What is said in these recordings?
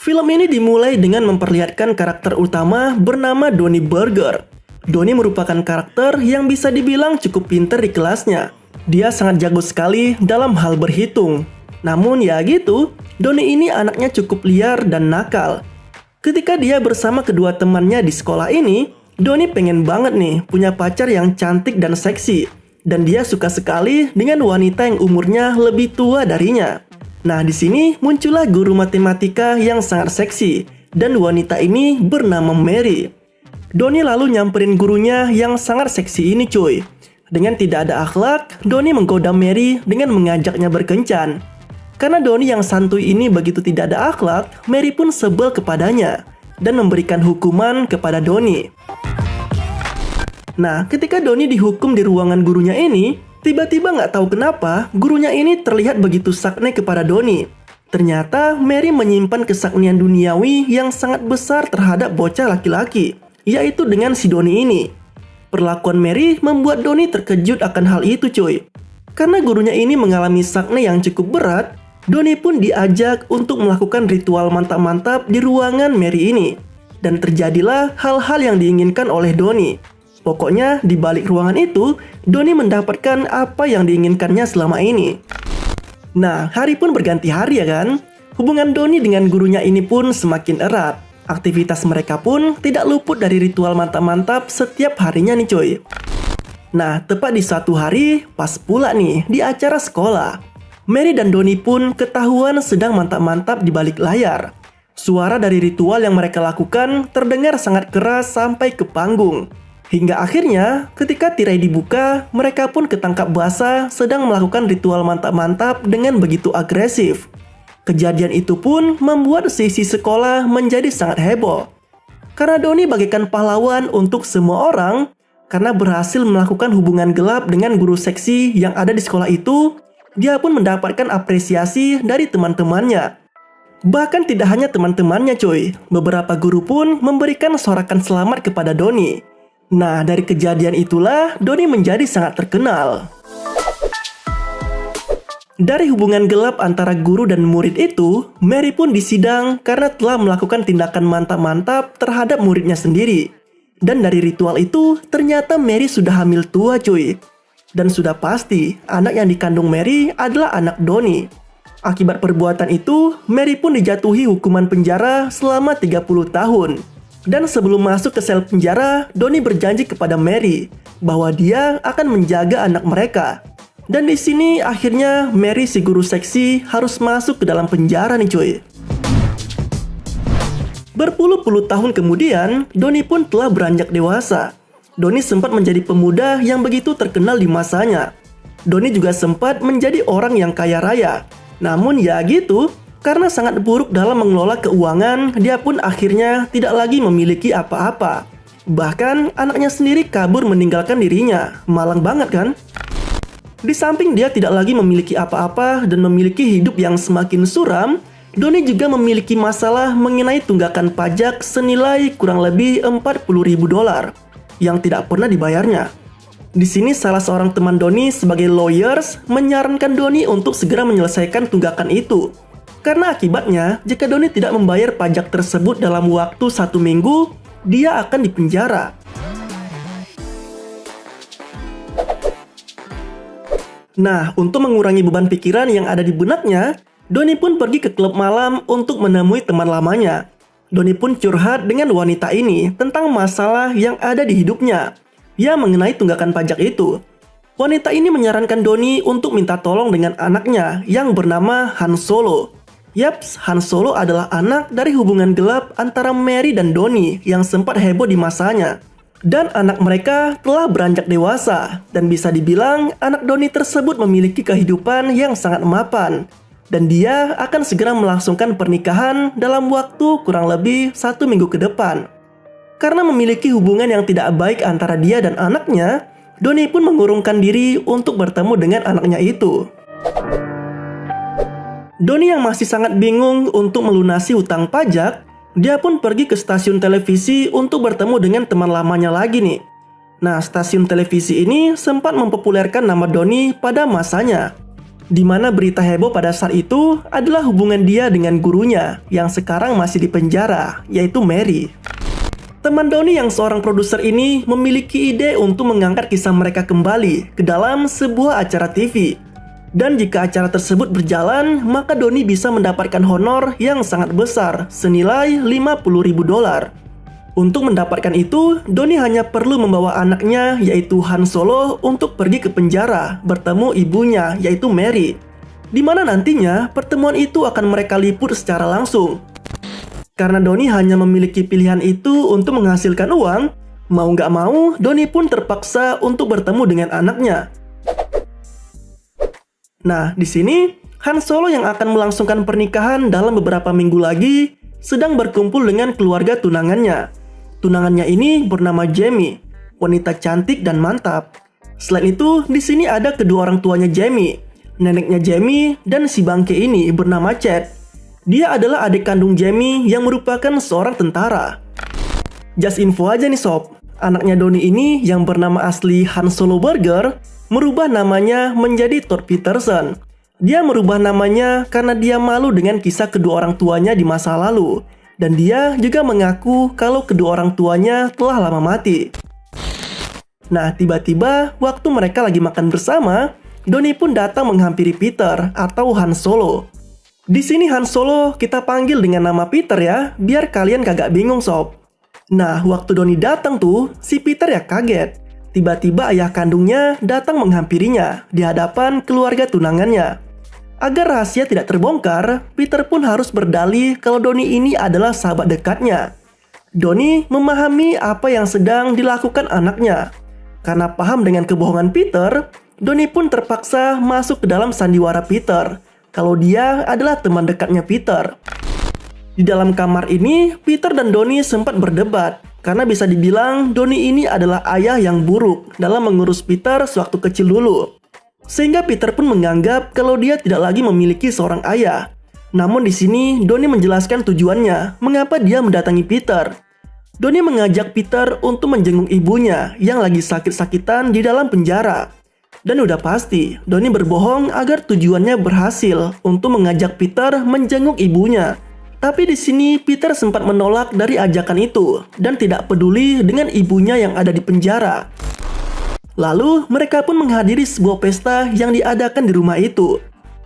Film ini dimulai dengan memperlihatkan karakter utama bernama Donnie Burger. Donnie merupakan karakter yang bisa dibilang cukup pintar di kelasnya. Dia sangat jago sekali dalam hal berhitung. Namun ya gitu, Donnie ini anaknya cukup liar dan nakal. Ketika dia bersama kedua temannya di sekolah ini, Donnie pengen banget nih punya pacar yang cantik dan seksi. Dan dia suka sekali dengan wanita yang umurnya lebih tua darinya. Nah, di sini muncullah guru matematika yang sangat seksi, dan wanita ini bernama Mary. Donnie lalu nyamperin gurunya yang sangat seksi ini cuy. Dengan tidak ada akhlak, Donnie menggoda Mary dengan mengajaknya berkencan. Karena Donnie yang santuy ini begitu tidak ada akhlak, Mary pun sebel kepadanya dan memberikan hukuman kepada Donnie. Nah, ketika Donnie dihukum di ruangan gurunya ini, tiba-tiba nggak tahu kenapa gurunya ini terlihat begitu sakne kepada Donnie. Ternyata Mary menyimpan kesaknian duniawi yang sangat besar terhadap bocah laki-laki, yaitu dengan si Donnie ini. Perlakuan Mary membuat Donnie terkejut akan hal itu cuy. Karena gurunya ini mengalami sakne yang cukup berat, Donnie pun diajak untuk melakukan ritual mantap-mantap di ruangan Mary ini. Dan terjadilah hal-hal yang diinginkan oleh Donnie. Pokoknya di balik ruangan itu, Donnie mendapatkan apa yang diinginkannya selama ini. Nah, hari pun berganti hari ya kan? Hubungan Donnie dengan gurunya ini pun semakin erat. Aktivitas mereka pun tidak luput dari ritual mantap-mantap setiap harinya nih coy. Nah, tepat di suatu hari, pas pula nih di acara sekolah, Mary dan Donnie pun ketahuan sedang mantap-mantap di balik layar. Suara dari ritual yang mereka lakukan terdengar sangat keras sampai ke panggung. Hingga akhirnya, ketika tirai dibuka, mereka pun ketangkap basah sedang melakukan ritual mantap-mantap dengan begitu agresif. Kejadian itu pun membuat sisi sekolah menjadi sangat heboh. Karena Donnie bagaikan pahlawan untuk semua orang, karena berhasil melakukan hubungan gelap dengan guru seksi yang ada di sekolah itu, dia pun mendapatkan apresiasi dari teman-temannya. Bahkan tidak hanya teman-temannya cuy, beberapa guru pun memberikan sorakan selamat kepada Donnie. Nah, dari kejadian itulah Donnie menjadi sangat terkenal. Dari hubungan gelap antara guru dan murid itu, Mary pun disidang karena telah melakukan tindakan mantap-mantap terhadap muridnya sendiri. Dan dari ritual itu, ternyata Mary sudah hamil tua cuy. Dan sudah pasti, anak yang dikandung Mary adalah anak Donnie. Akibat perbuatan itu, Mary pun dijatuhi hukuman penjara selama 30 tahun. Dan sebelum masuk ke sel penjara, Donnie berjanji kepada Mary bahwa dia akan menjaga anak mereka. Dan di sini akhirnya Mary si guru seksi harus masuk ke dalam penjara nih cuy. Berpuluh-puluh tahun kemudian, Donnie pun telah beranjak dewasa. Donnie sempat menjadi pemuda yang begitu terkenal di masanya. Donnie juga sempat menjadi orang yang kaya raya. Namun ya gitu, karena sangat buruk dalam mengelola keuangan, dia pun akhirnya tidak lagi memiliki apa-apa. Bahkan anaknya sendiri kabur meninggalkan dirinya. Malang banget kan? Di samping dia tidak lagi memiliki apa-apa dan memiliki hidup yang semakin suram, Donnie juga memiliki masalah mengenai tunggakan pajak senilai kurang lebih $40.000 yang tidak pernah dibayarnya. Di sini salah seorang teman Donnie sebagai lawyers menyarankan Donnie untuk segera menyelesaikan tunggakan itu. Karena akibatnya, jika Donnie tidak membayar pajak tersebut dalam waktu 1 minggu, dia akan dipenjara. Nah, untuk mengurangi beban pikiran yang ada di benaknya, Donnie pun pergi ke klub malam untuk menemui teman lamanya. Donnie pun curhat dengan wanita ini tentang masalah yang ada di hidupnya, ya mengenai tunggakan pajak itu. Wanita ini menyarankan Donnie untuk minta tolong dengan anaknya yang bernama Han Solo. Yaps, Han Solo adalah anak dari hubungan gelap antara Mary dan Donnie yang sempat heboh di masanya. Dan anak mereka telah beranjak dewasa, dan bisa dibilang anak Donnie tersebut memiliki kehidupan yang sangat mapan. Dan dia akan segera melangsungkan pernikahan dalam waktu kurang lebih 1 minggu ke depan. Karena memiliki hubungan yang tidak baik antara dia dan anaknya, Donnie pun mengurungkan diri untuk bertemu dengan anaknya itu. Donnie yang masih sangat bingung untuk melunasi hutang pajak, dia pun pergi ke stasiun televisi untuk bertemu dengan teman lamanya lagi nih. Nah, stasiun televisi ini sempat mempopulerkan nama Donnie pada masanya. Di mana berita heboh pada saat itu adalah hubungan dia dengan gurunya yang sekarang masih di penjara, yaitu Mary. Teman Donnie yang seorang produser ini memiliki ide untuk mengangkat kisah mereka kembali ke dalam sebuah acara TV. Dan jika acara tersebut berjalan, maka Donnie bisa mendapatkan honor yang sangat besar, senilai $50.000. Untuk mendapatkan itu, Donnie hanya perlu membawa anaknya, yaitu Han Solo, untuk pergi ke penjara, bertemu ibunya, yaitu Mary. Di mana nantinya, pertemuan itu akan mereka liput secara langsung. Karena Donnie hanya memiliki pilihan itu untuk menghasilkan uang, mau nggak mau, Donnie pun terpaksa untuk bertemu dengan anaknya. Nah, di sini Han Solo yang akan melangsungkan pernikahan dalam beberapa minggu lagi sedang berkumpul dengan keluarga tunangannya. Tunangannya ini bernama Jamie, wanita cantik dan mantap. Selain itu, di sini ada kedua orang tuanya Jamie, neneknya Jamie, dan si bangke ini bernama Chad. Dia adalah adik kandung Jamie yang merupakan seorang tentara. Just info aja nih sob, anaknya Donnie ini yang bernama asli Han Solo Burger merubah namanya menjadi Todd Peterson. Dia merubah namanya karena dia malu dengan kisah kedua orang tuanya di masa lalu. Dan dia juga mengaku kalau kedua orang tuanya telah lama mati. Nah, tiba-tiba waktu mereka lagi makan bersama, Donnie pun datang menghampiri Peter atau Han Solo. Di sini Han Solo kita panggil dengan nama Peter ya, biar kalian kagak bingung sob. Nah, waktu Donnie datang tuh, si Peter ya kaget. Tiba-tiba ayah kandungnya datang menghampirinya di hadapan keluarga tunangannya. Agar rahasia tidak terbongkar, Peter pun harus berdalih kalau Donnie ini adalah sahabat dekatnya. Donnie memahami apa yang sedang dilakukan anaknya. Karena paham dengan kebohongan Peter, Donnie pun terpaksa masuk ke dalam sandiwara Peter kalau dia adalah teman dekatnya Peter. Di dalam kamar ini, Peter dan Donnie sempat berdebat. Karena bisa dibilang Donnie ini adalah ayah yang buruk dalam mengurus Peter sewaktu kecil dulu. Sehingga Peter pun menganggap kalau dia tidak lagi memiliki seorang ayah. Namun di sini Donnie menjelaskan tujuannya mengapa dia mendatangi Peter. Donnie mengajak Peter untuk menjenguk ibunya yang lagi sakit-sakitan di dalam penjara. Dan udah pasti Donnie berbohong agar tujuannya berhasil untuk mengajak Peter menjenguk ibunya. Tapi di sini Peter sempat menolak dari ajakan itu dan tidak peduli dengan ibunya yang ada di penjara. Lalu mereka pun menghadiri sebuah pesta yang diadakan di rumah itu.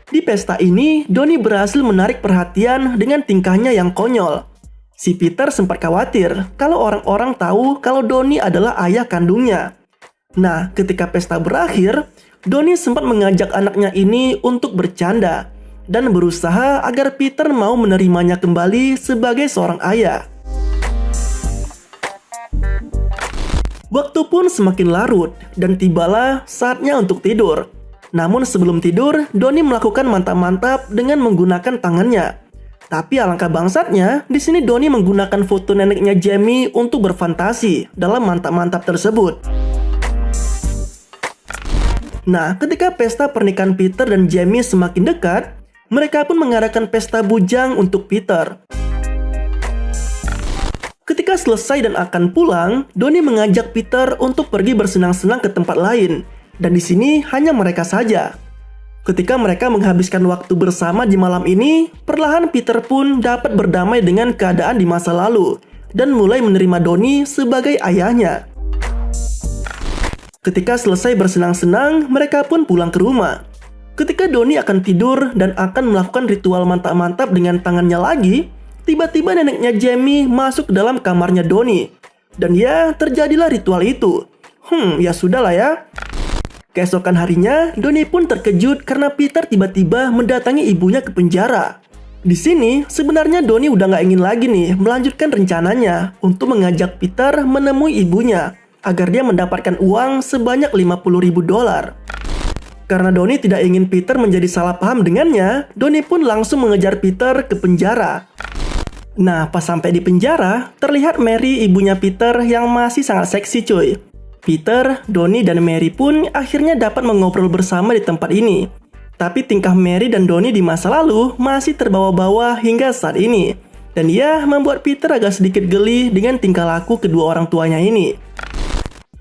Di pesta ini, Donnie berhasil menarik perhatian dengan tingkahnya yang konyol. Si Peter sempat khawatir kalau orang-orang tahu kalau Donnie adalah ayah kandungnya. Nah, ketika pesta berakhir, Donnie sempat mengajak anaknya ini untuk bercanda dan berusaha agar Peter mau menerimanya kembali sebagai seorang ayah. Waktu pun semakin larut dan tibalah saatnya untuk tidur. Namun sebelum tidur, Donnie melakukan mantap-mantap dengan menggunakan tangannya. Tapi alangkah bangsatnya, di sini Donnie menggunakan foto neneknya Jamie untuk berfantasi dalam mantap-mantap tersebut. Nah, ketika pesta pernikahan Peter dan Jamie semakin dekat, mereka pun mengadakan pesta bujang untuk Peter. Ketika selesai dan akan pulang, Donnie mengajak Peter untuk pergi bersenang-senang ke tempat lain. Dan di sini hanya mereka saja. Ketika mereka menghabiskan waktu bersama di malam ini, perlahan Peter pun dapat berdamai dengan keadaan di masa lalu dan mulai menerima Donnie sebagai ayahnya. Ketika selesai bersenang-senang, mereka pun pulang ke rumah. Ketika Donnie akan tidur dan akan melakukan ritual mantap-mantap dengan tangannya lagi, tiba-tiba neneknya Jamie masuk ke dalam kamarnya Donnie. Dan ya, terjadilah ritual itu. Ya sudahlah ya. Keesokan harinya, Donnie pun terkejut karena Peter tiba-tiba mendatangi ibunya ke penjara. Di sini, sebenarnya Donnie udah gak ingin lagi nih melanjutkan rencananya untuk mengajak Peter menemui ibunya agar dia mendapatkan uang sebanyak $50.000. Karena Donnie tidak ingin Peter menjadi salah paham dengannya, Donnie pun langsung mengejar Peter ke penjara. Nah, pas sampai di penjara, terlihat Mary, ibunya Peter yang masih sangat seksi cuy. Peter, Donnie, dan Mary pun akhirnya dapat mengobrol bersama di tempat ini. Tapi tingkah Mary dan Donnie di masa lalu masih terbawa-bawa hingga saat ini. Dan ia membuat Peter agak sedikit geli dengan tingkah laku kedua orang tuanya ini.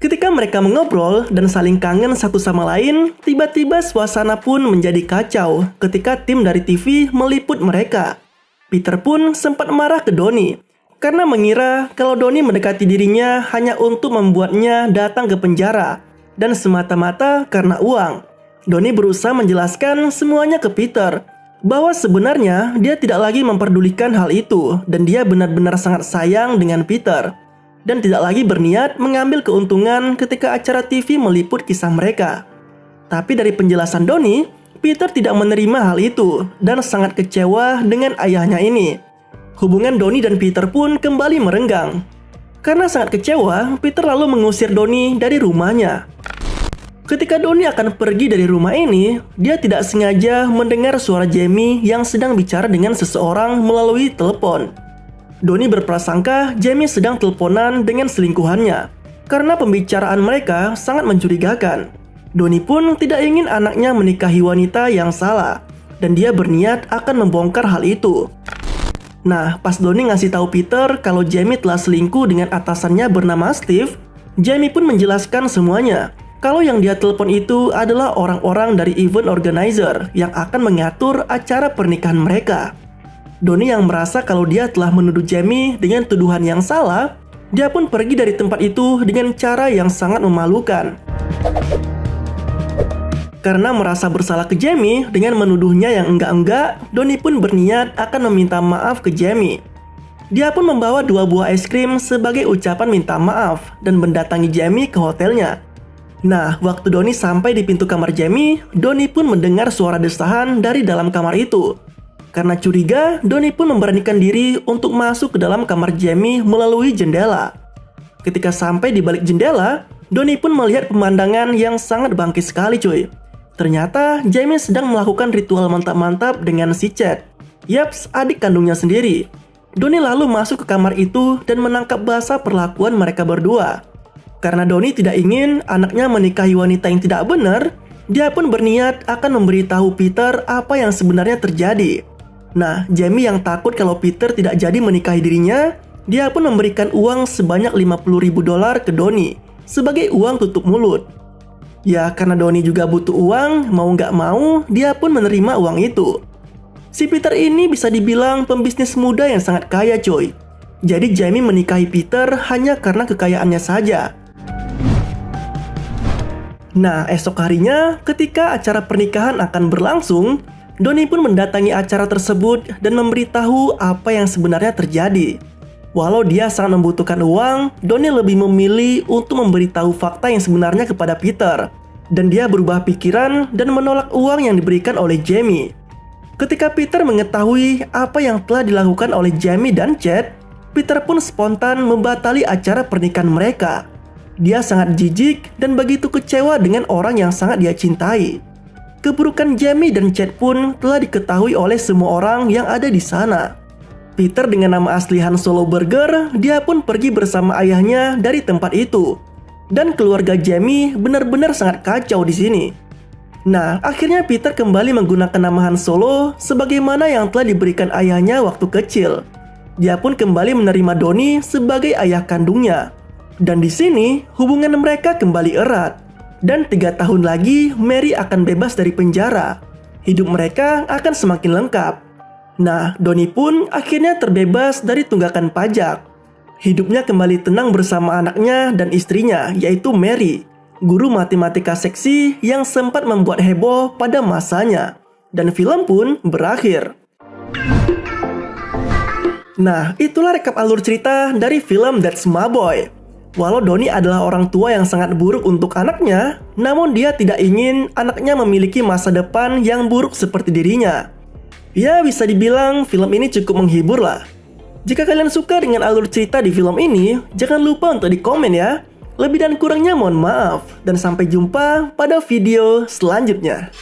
Ketika mereka mengobrol dan saling kangen satu sama lain, tiba-tiba suasana pun menjadi kacau ketika tim dari TV meliput mereka. Peter pun sempat marah ke Donnie karena mengira kalau Donnie mendekati dirinya hanya untuk membuatnya datang ke penjara dan semata-mata karena uang. Donnie berusaha menjelaskan semuanya ke Peter bahwa sebenarnya dia tidak lagi memperdulikan hal itu dan dia benar-benar sangat sayang dengan Peter dan tidak lagi berniat mengambil keuntungan ketika acara TV meliput kisah mereka. Tapi dari penjelasan Donnie, Peter tidak menerima hal itu dan sangat kecewa dengan ayahnya ini. Hubungan Donnie dan Peter pun kembali merenggang. Karena sangat kecewa, Peter lalu mengusir Donnie dari rumahnya. Ketika Donnie akan pergi dari rumah ini, dia tidak sengaja mendengar suara Jamie yang sedang bicara dengan seseorang melalui telepon. Donnie berprasangka Jamie sedang teleponan dengan selingkuhannya karena pembicaraan mereka sangat mencurigakan. Donnie pun tidak ingin anaknya menikahi wanita yang salah dan dia berniat akan membongkar hal itu. Nah, pas Donnie ngasih tahu Peter kalau Jamie telah selingkuh dengan atasannya bernama Steve, Jamie pun menjelaskan semuanya. Kalau yang dia telepon itu adalah orang-orang dari event organizer yang akan mengatur acara pernikahan mereka. Donnie yang merasa kalau dia telah menuduh Jamie dengan tuduhan yang salah, dia pun pergi dari tempat itu dengan cara yang sangat memalukan. Karena merasa bersalah ke Jamie dengan menuduhnya yang enggak-enggak, Donnie pun berniat akan meminta maaf ke Jamie. Dia pun membawa 2 buah es krim sebagai ucapan minta maaf dan mendatangi Jamie ke hotelnya. Nah, waktu Donnie sampai di pintu kamar Jamie, Donnie pun mendengar suara desahan dari dalam kamar itu. Karena curiga, Donnie pun memberanikan diri untuk masuk ke dalam kamar Jamie melalui jendela. Ketika sampai di balik jendela, Donnie pun melihat pemandangan yang sangat bangkit sekali cuy. Ternyata Jamie sedang melakukan ritual mantap-mantap dengan si Chad. Yaps, adik kandungnya sendiri. Donnie lalu masuk ke kamar itu dan menangkap basah perlakuan mereka berdua. Karena Donnie tidak ingin anaknya menikahi wanita yang tidak benar, dia pun berniat akan memberitahu Peter apa yang sebenarnya terjadi. Nah, Jamie yang takut kalau Peter tidak jadi menikahi dirinya, dia pun memberikan uang sebanyak $50.000 ke Donnie sebagai uang tutup mulut. Ya, karena Donnie juga butuh uang, mau nggak mau, dia pun menerima uang itu. Si Peter ini bisa dibilang pembisnis muda yang sangat kaya coy. Jadi Jamie menikahi Peter hanya karena kekayaannya saja. Nah, esok harinya ketika acara pernikahan akan berlangsung, Donnie pun mendatangi acara tersebut dan memberitahu apa yang sebenarnya terjadi. Walau dia sangat membutuhkan uang, Donnie lebih memilih untuk memberitahu fakta yang sebenarnya kepada Peter. Dan dia berubah pikiran dan menolak uang yang diberikan oleh Jamie. Ketika Peter mengetahui apa yang telah dilakukan oleh Jamie dan Chad, Peter pun spontan membatali acara pernikahan mereka. Dia sangat jijik dan begitu kecewa dengan orang yang sangat dia cintai. Keburukan Jamie dan Chad pun telah diketahui oleh semua orang yang ada di sana. Peter dengan nama asli Han Solo Burger, dia pun pergi bersama ayahnya dari tempat itu. Dan keluarga Jamie benar-benar sangat kacau di sini. Nah, akhirnya Peter kembali menggunakan nama Han Solo sebagaimana yang telah diberikan ayahnya waktu kecil. Dia pun kembali menerima Donnie sebagai ayah kandungnya. Dan di sini hubungan mereka kembali erat. Dan 3 tahun lagi Mary akan bebas dari penjara. Hidup mereka akan semakin lengkap. Nah, Donnie pun akhirnya terbebas dari tunggakan pajak. Hidupnya kembali tenang bersama anaknya dan istrinya, yaitu Mary, guru matematika seksi yang sempat membuat heboh pada masanya. Dan film pun berakhir. Nah, itulah rekap alur cerita dari film That's My Boy. Walau Donnie adalah orang tua yang sangat buruk untuk anaknya, namun dia tidak ingin anaknya memiliki masa depan yang buruk seperti dirinya. Ya, bisa dibilang film ini cukup menghibur lah. Jika kalian suka dengan alur cerita di film ini, jangan lupa untuk di komen ya. Lebih dan kurangnya mohon maaf, dan sampai jumpa pada video selanjutnya.